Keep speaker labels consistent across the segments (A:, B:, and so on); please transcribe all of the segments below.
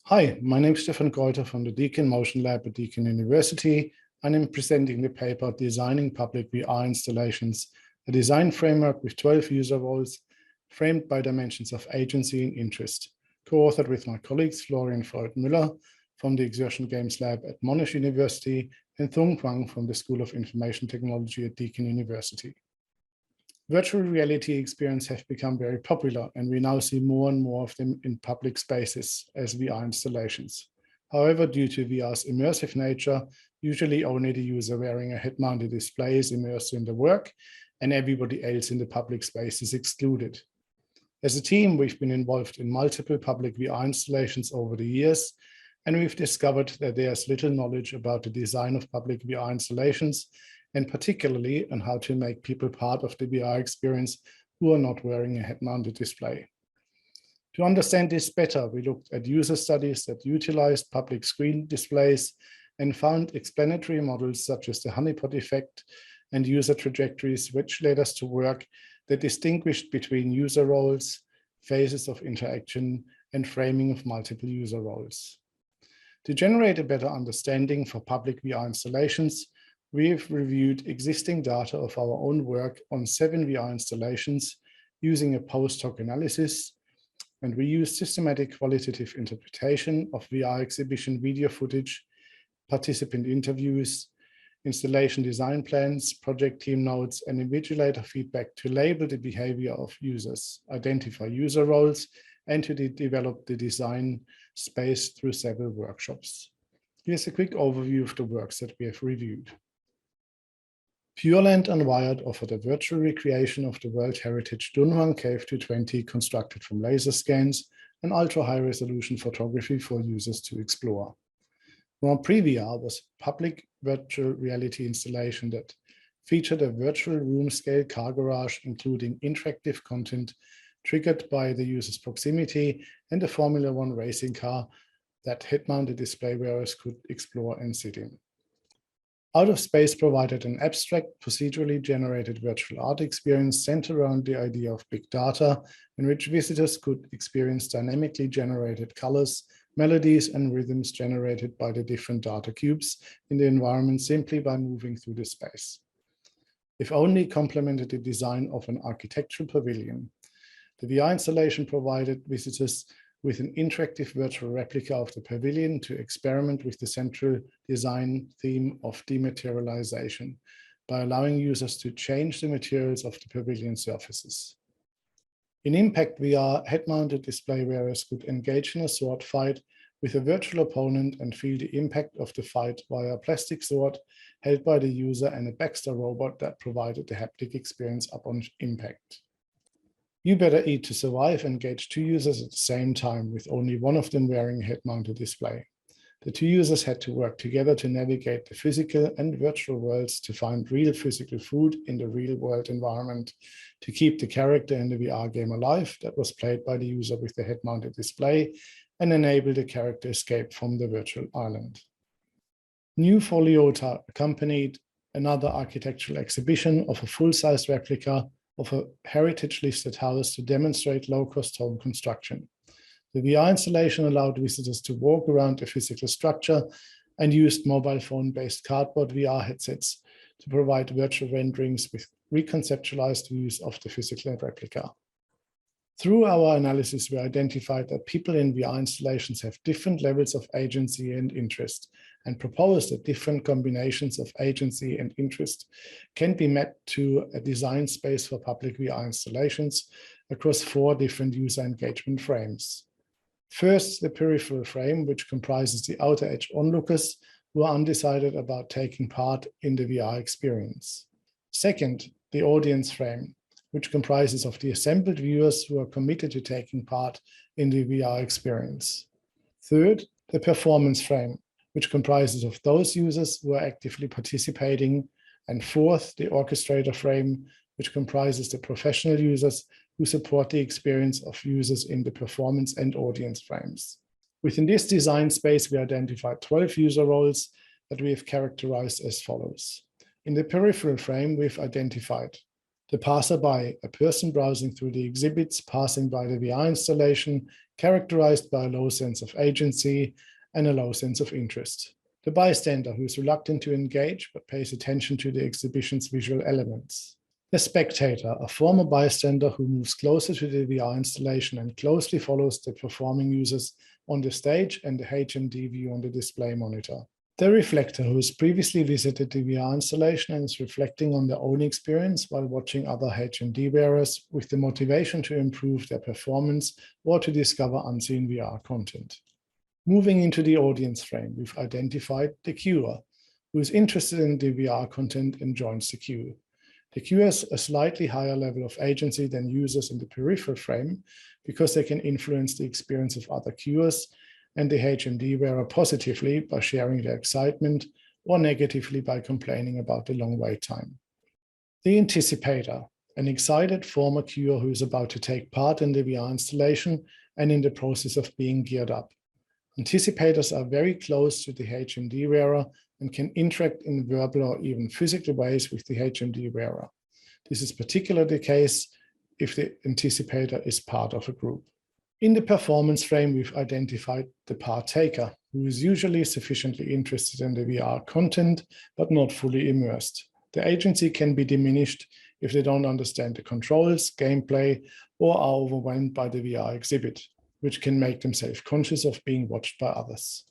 A: Hi, my name is Stefan Greuter from the Deakin Motion Lab at Deakin University, and I'm presenting the paper Designing Public VR Installations, a design framework with 12 user roles framed by dimensions of agency and interest, co-authored with my colleagues Florian Freud-Müller from the Exertion Games Lab at Monash University and Thung Quang from the School of Information Technology at Deakin University. Virtual reality experiences have become very popular, and we now see more and more of them in public spaces as VR installations. However, due to VR's immersive nature, usually only the user wearing a head-mounted display is immersed in the work, and everybody else in the public space is excluded. As a team, we've been involved in multiple public VR installations over the years, and we've discovered that there's little knowledge about the design of public VR installations, and particularly on how to make people part of the VR experience who are not wearing a head-mounted display. To understand this better, we looked at user studies that utilized public screen displays and found explanatory models such as the honeypot effect and user trajectories, which led us to work that distinguished between user roles, phases of interaction, and framing of multiple user roles. To generate a better understanding for public VR installations, we have reviewed existing data of our own work on 7 VR installations using a post-hoc analysis, and we used systematic qualitative interpretation of VR exhibition video footage, participant interviews, installation design plans, project team notes, and invigilator feedback to label the behavior of users, identify user roles, and to develop the design space through several workshops. Here's a quick overview of the works that we have reviewed. Pureland Unwired offered a virtual recreation of the World Heritage Dunhuang Cave 220 constructed from laser scans and ultra-high resolution photography for users to explore. Grand Prix VR was a public virtual reality installation that featured a virtual room-scale car garage, including interactive content triggered by the user's proximity and a Formula One racing car that head-mounted display wearers could explore and sit in. Out of Space provided an abstract, procedurally generated virtual art experience centered around the idea of big data, in which visitors could experience dynamically generated colors, melodies, and rhythms generated by the different data cubes in the environment simply by moving through the space. If only complemented the design of an architectural pavilion. The VR installation provided visitors with an interactive virtual replica of the pavilion to experiment with the central design theme of dematerialization by allowing users to change the materials of the pavilion surfaces. In Impact VR, head-mounted display wearers could engage in a sword fight with a virtual opponent and feel the impact of the fight via a plastic sword held by the user and a Baxter robot that provided the haptic experience upon impact. You Better Eat to Survive engaged 2 users at the same time, with only one of them wearing a head-mounted display. The 2 users had to work together to navigate the physical and virtual worlds to find real physical food in the real-world environment, to keep the character in the VR game alive that was played by the user with the head-mounted display, and enable the character escape from the virtual island. New Foliota accompanied another architectural exhibition of a full-size replica of a heritage-listed house to demonstrate low-cost home construction. The VR installation allowed visitors to walk around the physical structure and used mobile phone-based cardboard VR headsets to provide virtual renderings with reconceptualized views of the physical replica. Through our analysis, we identified that people in VR installations have different levels of agency and interest, and proposed that different combinations of agency and interest can be mapped to a design space for public VR installations across 4 different user engagement frames. First, the peripheral frame, which comprises the outer edge onlookers who are undecided about taking part in the VR experience. Second, the audience frame, which comprises of the assembled viewers who are committed to taking part in the VR experience. Third, the performance frame, which comprises of those users who are actively participating. And fourth, the orchestrator frame, which comprises the professional users who support the experience of users in the performance and audience frames. Within this design space, we identified 12 user roles that we have characterized as follows. In the peripheral frame, we've identified The passerby, a person browsing through the exhibits passing by the VR installation, characterized by a low sense of agency and a low sense of interest. The bystander, who is reluctant to engage but pays attention to the exhibition's visual elements. The spectator, a former bystander who moves closer to the VR installation and closely follows the performing users on the stage and the HMD view on the display monitor. The reflector, who has previously visited the VR installation and is reflecting on their own experience while watching other HMD wearers with the motivation to improve their performance or to discover unseen VR content. Moving into the audience frame, we've identified the queuer, who is interested in the VR content and joins the queue. The queue has a slightly higher level of agency than users in the peripheral frame because they can influence the experience of other queuers and the HMD wearer positively by sharing their excitement or negatively by complaining about the long wait time. The Anticipator, an excited former queuer who is about to take part in the VR installation and in the process of being geared up. Anticipators are very close to the HMD wearer and can interact in verbal or even physical ways with the HMD wearer. This is particularly the case if the anticipator is part of a group. In the performance frame, we've identified the partaker, who is usually sufficiently interested in the VR content, but not fully immersed. The agency can be diminished if they don't understand the controls, gameplay, or are overwhelmed by the VR exhibit, which can make them self-conscious of being watched by others.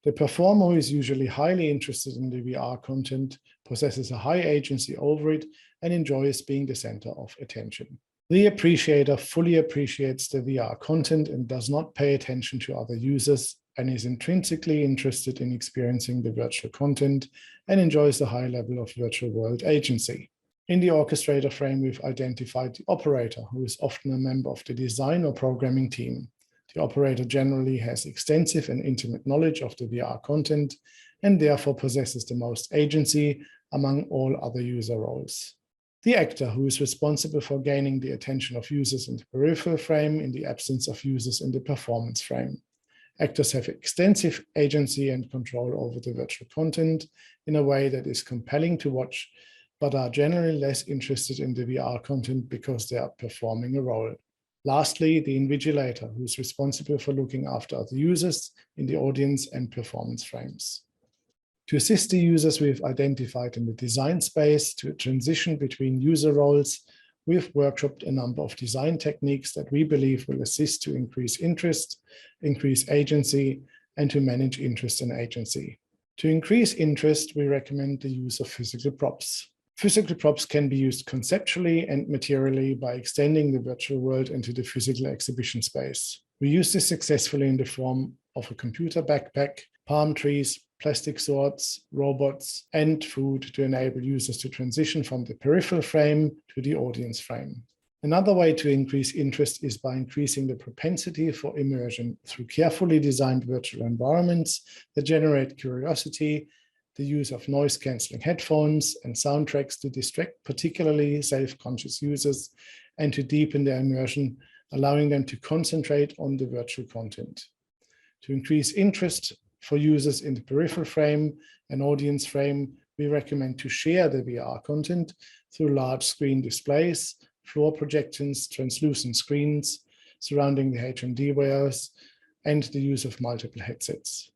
A: The performer, who is usually highly interested in the VR content, possesses a high agency over it and enjoys being the center of attention. The appreciator fully appreciates the VR content and does not pay attention to other users and is intrinsically interested in experiencing the virtual content and enjoys a high level of virtual world agency. In the orchestrator frame, we've identified the operator, who is often a member of the design or programming team. The operator generally has extensive and intimate knowledge of the VR content and therefore possesses the most agency among all other user roles. The actor, who is responsible for gaining the attention of users in the peripheral frame in the absence of users in the performance frame. Actors have extensive agency and control over the virtual content in a way that is compelling to watch, but are generally less interested in the VR content because they are performing a role. Lastly, the invigilator, who is responsible for looking after other users in the audience and performance frames. To assist the users we've identified in the design space to transition between user roles, we've workshopped a number of design techniques that we believe will assist to increase interest, increase agency, and to manage interest and agency. To increase interest, we recommend the use of physical props. Physical props can be used conceptually and materially by extending the virtual world into the physical exhibition space. We use this successfully in the form of a computer backpack, palm trees, plastic swords, robots, and food to enable users to transition from the peripheral frame to the audience frame. Another way to increase interest is by increasing the propensity for immersion through carefully designed virtual environments that generate curiosity, the use of noise-canceling headphones and soundtracks to distract particularly self-conscious users and to deepen their immersion, allowing them to concentrate on the virtual content. To increase interest for users in the peripheral frame and audience frame, we recommend to share the VR content through large screen displays, floor projections, translucent screens surrounding the HMD wearers, and the use of multiple headsets.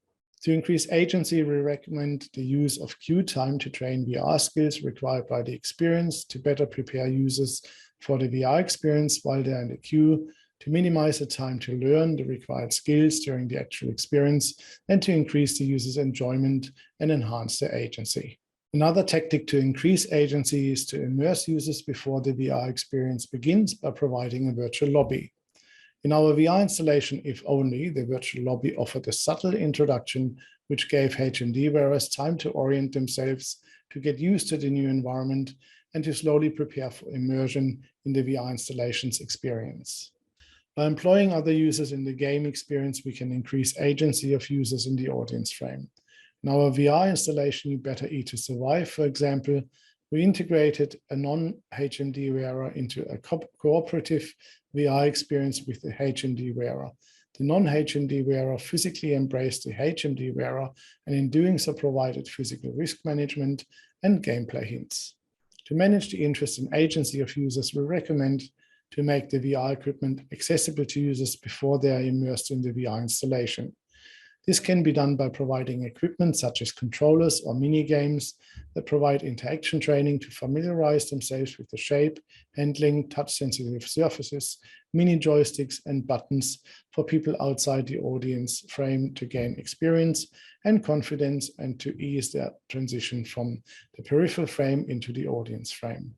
A: To increase agency, we recommend the use of queue time to train VR skills required by the experience to better prepare users for the VR experience while they're in the queue, to minimize the time to learn the required skills during the actual experience, and to increase the user's enjoyment and enhance their agency. Another tactic to increase agency is to immerse users before the VR experience begins by providing a virtual lobby. In our VR installation, if only, the virtual lobby offered a subtle introduction which gave HMD wearers time to orient themselves, to get used to the new environment, and to slowly prepare for immersion in the VR installation's experience. By employing other users in the game experience, we can increase agency of users in the audience frame. In our VR installation, You Better Eat to Survive, for example, we integrated a non-HMD wearer into a cooperative VR experience with the HMD wearer. The non-HMD wearer physically embraced the HMD wearer and in doing so provided physical risk management and gameplay hints. To manage the interest and agency of users, we recommend to make the VR equipment accessible to users before they are immersed in the VR installation. This can be done by providing equipment such as controllers or mini games that provide interaction training to familiarize themselves with the shape, handling, touch-sensitive surfaces, mini joysticks, and buttons for people outside the audience frame to gain experience and confidence and to ease their transition from the peripheral frame into the audience frame.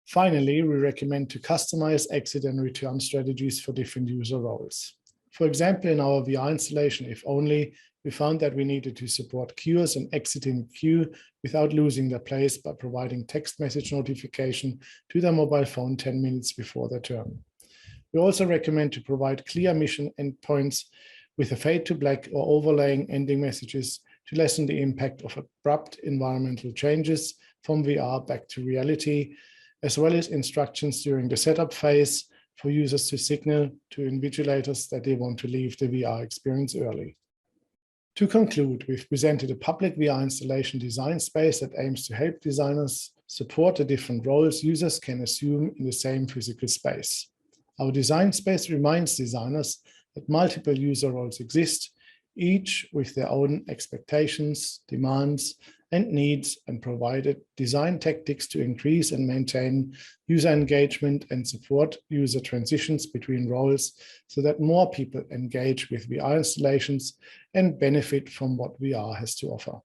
A: Finally, we recommend to customize exit and return strategies for different user roles. For example, in our VR installation, if only, we found that we needed to support queuers and exiting the queue without losing their place by providing text message notification to their mobile phone 10 minutes before their turn. We also recommend to provide clear mission endpoints with a fade to black or overlaying ending messages to lessen the impact of abrupt environmental changes from VR back to reality, as well as instructions during the setup phase for users to signal to invigilators that they want to leave the VR experience early. To conclude, we've presented a public VR installation design space that aims to help designers support the different roles users can assume in the same physical space. Our design space reminds designers that multiple user roles exist, each with their own expectations, demands, and needs, and provided design tactics to increase and maintain user engagement and support user transitions between roles so that more people engage with VR installations and benefit from what VR has to offer.